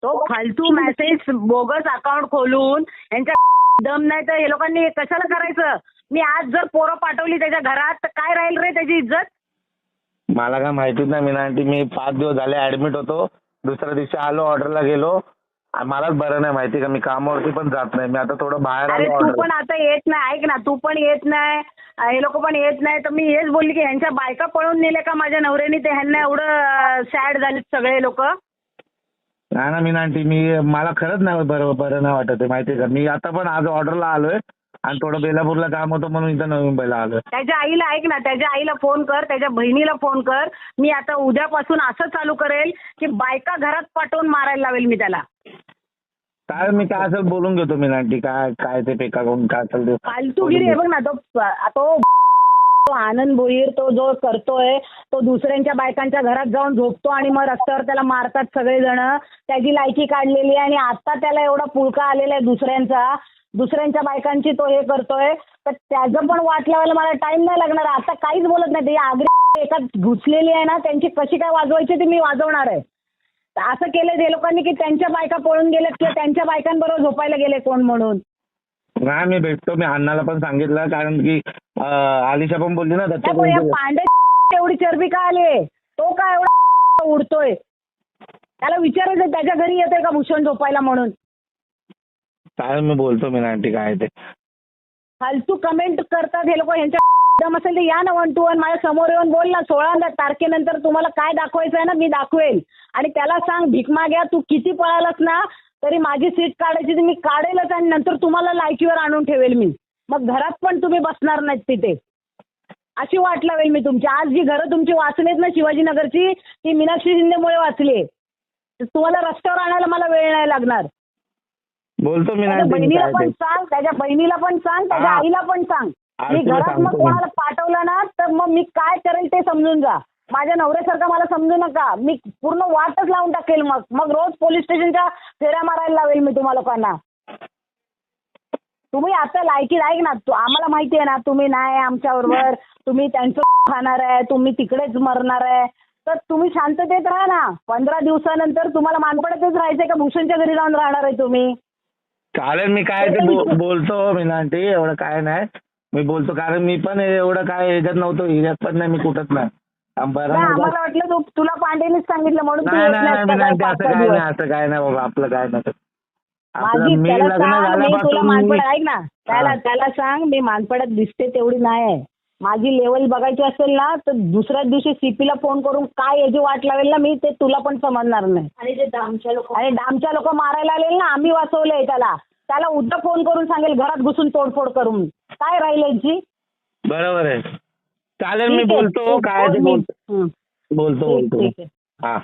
तो फालतू message bogus account खोलून यांच्या दम नाही तर हे लोकांनी कशाला करायचं. मी आज जर पोरं पाठवली त्याच्या घरात तर काय राहील रे त्याची इज्जत. मला काय माहितीच नाही मीना आंटी. मी 5 दिवस झाले ऍडमिट होतो. दुसऱ्या दिवशी आलो, ऑर्डरला गेलो. मलाच बरं नाही माहिती का, मी कामावरती पण जात नाही. मी आता थोडं बाहेर अरे आलो तू ऑर्डर. पण आता येत नाही. ऐक ना, तू पण येत नाही, हे लोक पण येत नाही. तर मी हेच बोलली की ह्यांच्या बायका पळून नेले का माझ्या नवऱ्याने, ते ह्यांना एवढं सॅड झालेत सगळे लोक. नाही ना मीना आंटी, मला खरंच नाही बरं नाही वाटत आहे माहिती का. मी आता पण आज ऑर्डरला आलोय आणि थोडं बेलापूरला काम होतं म्हणून इथं नवी मुंबईला आलोय. त्याच्या आईला ऐक ना, त्याच्या आईला फोन कर, त्याच्या बहिणीला फोन कर. मी आता उद्यापासून असं चालू करेल की बायका घरात पाठवून मारायला लावेल मी त्याला. काय मी काय असेल बोलून घेतो मीना आंटी. काय ते पेका करून काय असेल ते फालतूगिरी आहे बघ ना. तो आनंद भोईर तो जो करतोय, तो दुसऱ्यांच्या बायकांच्या घरात जाऊन झोपतो आणि मग रस्त्यावर त्याला मारतात सगळेजण. त्याची लायकी काढलेली आहे आणि आता त्याला एवढा पुळका आलेला आहे दुसऱ्यांच्या बायकांची तो हे करतोय. तर त्याचं पण वाट लावायला मला टाइम नाही लागणार. आता काहीच बोलत नाही. ते आगरी एका घुसलेली आहे ना, त्यांची कशी काय वाजवायची ती मी वाजवणार आहे. असं केलं ते लोकांनी की त्यांच्या बायका पळून गेलेत किंवा त्यांच्या बायकांबरोबर झोपायला गेले कोण म्हणून. नाही मी भेटतो. मी अण्णाला पण सांगितलं कारण की आलिशा पण बोलली ना पांडे एवढी चरबी का आली, तो का एवढा उडतोय. त्याला विचारायचं त्याच्या घरी येतोय का भूषण झोपायला म्हणून. काय मी बोलतो मीना आंटी काय ते फालतू कमेंट करतात हे लोक. ह्यांच्या दम असेल तर या ना 1 to 1 माझ्या समोर येऊन बोल ना. 16 तारखेनंतर तुम्हाला काय दाखवायचं आहे ना मी दाखवेल. आणि त्याला सांग भीक माग्या, तू किती पळालास ना तरी माझी सीट काढायची तर मी काढेलच आणि नंतर तुम्हाला लायकीवर आणून ठेवेल मी. मग घरात पण तुम्ही बसणार नाहीत तिथे. अशी वाट लावेल मी तुमची. आज जी घरं तुमची वाचलीत ना शिवाजीनगरची, ती मीनाक्षी शिंदेमुळे वाचली. तुम्हाला रस्त्यावर आणायला मला वेळ नाही लागणार. बोलतो मीना त्याच्या आंटी. बहिणीला पण सांग, त्याच्या बहिणीला पण सांग, त्याच्या आईला पण सांग. मी तुला घरात मग सांगतो कोणाला पाठवलं ना तर मग मी काय करेल ते समजून जा. माझ्या नवऱ्यासारखं मला समजू नका. मी पूर्ण वाटच लावून टाकेल. मग रोज पोलीस स्टेशनच्या फेऱ्या मारायला लावेल मी तुम्हा लोकांना. तुम्ही आता लायकी ऐक ना, आम्हाला माहिती आहे ना तुम्ही नाही आमच्याबरोबर, तुम्ही त्यांचं खाणार आहे, तुम्ही तिकडेच मरणार आहे. तर तुम्ही शांततेत राहा ना. 15 दिवसानंतर तुम्हाला मानपडातच राहायचंय का भूषणच्या घरी जाऊन राहणार आहे तुम्ही. चालेल मी काय ते बोलतो मीना आंटी. एवढं काय नाही मी बोलतो कारण मी पण एवढं काय ह्याच्यात नव्हतो. ह्याच्यात पण नाही मी कुठंच नाही. आम्हाला वाटलं तुला पांडेनेच सांगितलं म्हणून तू येत नाहीस का काय 5-6 दिवस. असं काय नाही बाबा. आपलं काय नसतं. माझी मी त्याला लग्न सांग, मी तुला झाल्यापासून मानपड ऐक ना, त्याला सांग मी मानपडात दिसते तेवढी नाही आहे. माझी लेवल बघायची असेल ना तर दुसऱ्याच दिवशी सीपीला फोन करून काय याची वाट लावेल ना मी, ते तुला पण समजणार नाही. आणि डामच्या लोक मारायला आले ना, आम्ही वाचवलंय त्याला उद्या फोन करून सांगेल घरात घुसून तोडफोड करून. काय राहील यांची. बरोबर आहे. चालेल मी बोलतो काय ते बोलतो. ठीक आहे. हा.